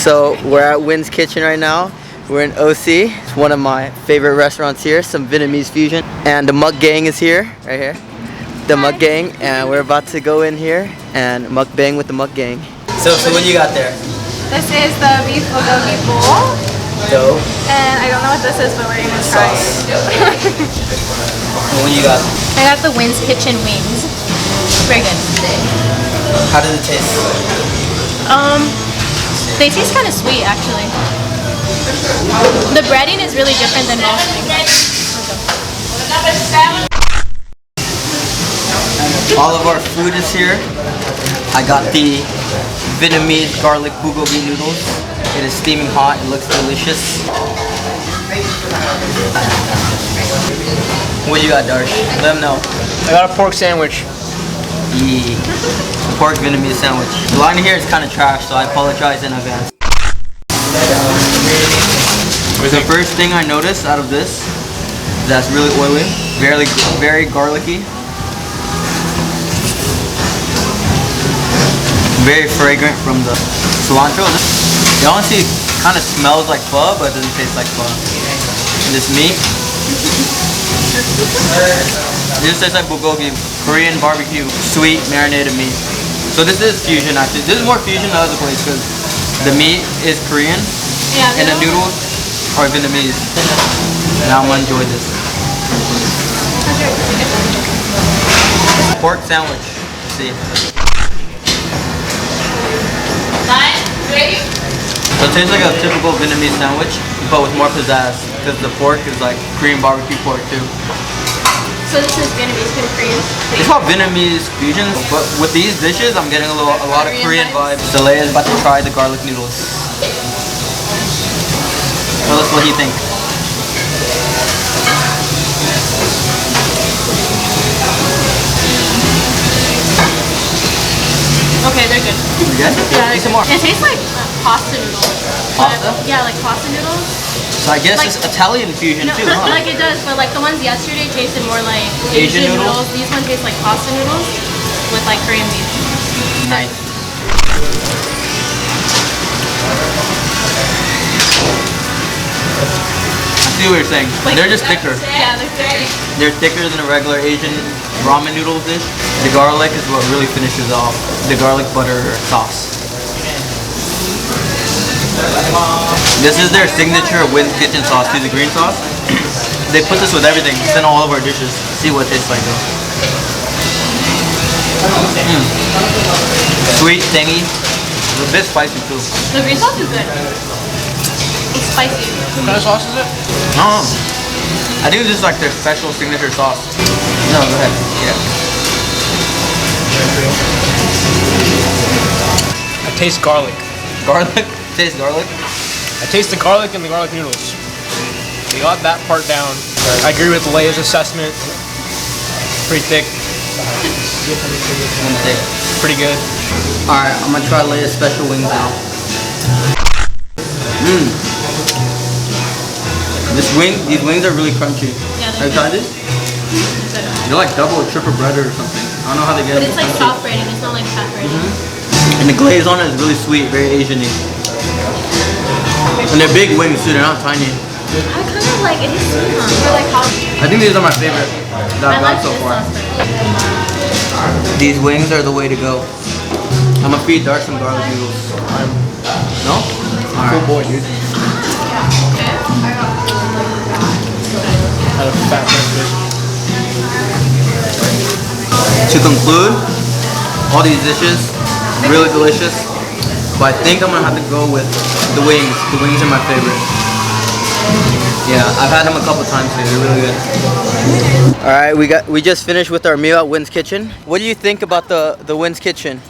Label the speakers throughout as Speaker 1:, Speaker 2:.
Speaker 1: So we're at Nguyen's Kitchen right now. We're in OC. It's one of my favorite restaurants here. Some Vietnamese fusion. And the Muk Gang is here, right here. The Muk Gang, and we're about to go in here and mukbang with the Muk Gang. So what you got there?
Speaker 2: This is the beef bulgogi bowl.
Speaker 1: Dope.
Speaker 2: And I don't know what this is, but we're gonna try it.
Speaker 1: What you got?
Speaker 2: I got the Nguyen's Kitchen wings. Very good.
Speaker 1: How does it taste?
Speaker 2: They taste kind of sweet, actually. The breading is really different than most things.
Speaker 1: All of our food is here. I got the Vietnamese garlic bulgogi noodles. It is steaming hot. It looks delicious. What you got, Darsh? Let them know.
Speaker 3: I got a pork sandwich.
Speaker 1: Yeah. Pork Vietnamese sandwich. The line here is kind of trash, so I apologize in advance. The first thing I noticed out of this is that's really oily, very garlicky, very fragrant from the cilantro. It honestly kind of smells like pho, but it doesn't taste like pho. And this meat, this tastes like bulgogi, Korean barbecue, sweet marinated meat. So this is fusion actually. This is more fusion than other place because the meat is Korean and the noodles are Vietnamese. Now I'm gonna enjoy this. Pork sandwich. Let's see. So it tastes like a typical Vietnamese sandwich, but with more pizzazz because the pork is like Korean barbecue pork too.
Speaker 2: So this is Vietnamese and Korean?
Speaker 1: It's called Vietnamese Fusion, but with these dishes, I'm getting a lot of Korean vibes. Delay is about to try the garlic noodles. Tell us what you think.
Speaker 2: Okay, they're good.
Speaker 1: Good?
Speaker 2: Yeah,
Speaker 1: Eat some more.
Speaker 2: It tastes like pasta noodles.
Speaker 1: Pasta?
Speaker 2: Yeah, like pasta noodles.
Speaker 1: So I guess
Speaker 2: like,
Speaker 1: it's Italian fusion too, huh?
Speaker 2: Like it does, but like the ones yesterday tasted more like
Speaker 1: Asian noodles.
Speaker 2: These ones taste like pasta noodles with like Korean beef.
Speaker 1: Nice. I see what you're saying.
Speaker 2: Like,
Speaker 1: they're just thicker.
Speaker 2: Yeah, they're thicker.
Speaker 1: They're thicker than a regular Asian ramen noodle dish. The garlic is what really finishes off the garlic butter sauce. This is their signature Nguyen's Kitchen sauce, too, the green sauce. They put this with everything. It's in all of our dishes. See what it tastes like though. Sweet, tangy, a bit spicy too.
Speaker 2: The green sauce is good. It's spicy.
Speaker 3: What kind of sauce is it?
Speaker 1: Oh, I think this is like their special signature sauce. No, go ahead. Yeah.
Speaker 3: I taste garlic.
Speaker 1: Garlic? Taste garlic?
Speaker 3: I taste the garlic and the garlic noodles. They got that part down. I agree with Leia's assessment. Pretty thick. Pretty good.
Speaker 1: Alright, I'm gonna try Leia's special wings now. These wings are really crunchy.
Speaker 2: Yeah,
Speaker 1: have you tried this? They're like double or triple breaded or something. I don't know how they get it.
Speaker 2: But it's like soft breading, it's not like fat breading.
Speaker 1: And the glaze on it is really sweet, very Asian-y. And they're big wings too, they're not tiny.
Speaker 2: I kind of like it. It's sweet, huh? Like how
Speaker 1: I think these are my favorite that I've gotten so far. These wings are the way to go. I'm gonna feed Dark some garlic noodles. No?
Speaker 3: Cool boy, dude. Had a fat breakfast.
Speaker 1: To conclude, all these dishes, really delicious. But I think I'm gonna have to go with the wings. The wings are my favorite. Yeah, I've had them a couple times today. They're really good. All right, we just finished with our meal at Nguyen's Kitchen. What do you think about the Nguyen's Kitchen?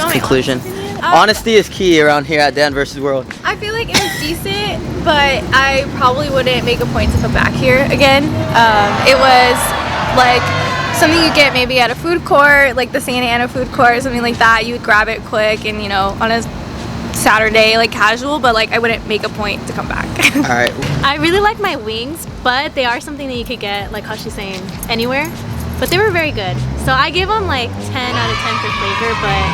Speaker 1: Conclusion. Honesty is key around here at Dan vs. World.
Speaker 2: I feel like it was decent, but I probably wouldn't make a point to come back here again. It was like something you get maybe at a food court, like the Santa Ana food court or something like that. You would grab it quick and, you know, on a Saturday, like casual, but like I wouldn't make a point to come back.
Speaker 1: All right.
Speaker 4: I really like my wings, but they are something that you could get, like how she's saying, anywhere. But they were very good. So I give them like 10 out of 10 for flavor, but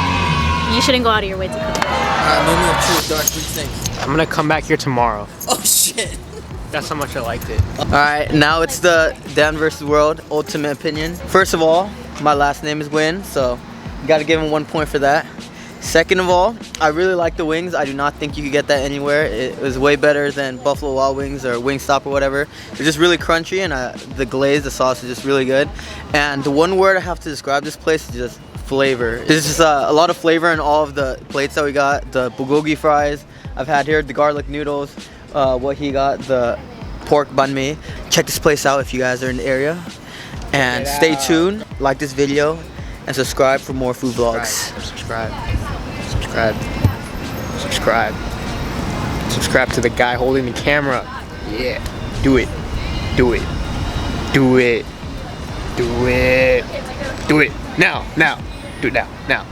Speaker 4: you shouldn't go out of your way to cook.
Speaker 1: Moment Dark, what do you think?
Speaker 3: I'm gonna come back here tomorrow.
Speaker 1: Oh shit.
Speaker 3: That's how much I liked it.
Speaker 1: Alright, now it's the Dan versus World ultimate opinion. First of all, my last name is Nguyen, so you gotta give him 1 point for that. Second of all, I really like the wings. I do not think you could get that anywhere. It was way better than Buffalo Wild Wings or Wingstop or whatever. It's just really crunchy, and the glaze, the sauce is just really good. And the one word I have to describe this place is just flavor. There's just a lot of flavor in all of the plates that we got. The bulgogi fries I've had here, the garlic noodles, what he got, the pork banh mi. Check this place out if you guys are in the area. And stay tuned, like this video, and subscribe for more food vlogs.
Speaker 3: Subscribe to the guy holding the camera. Yeah, do it. Do it. Do it. Do it. Do it. Now. Do it now.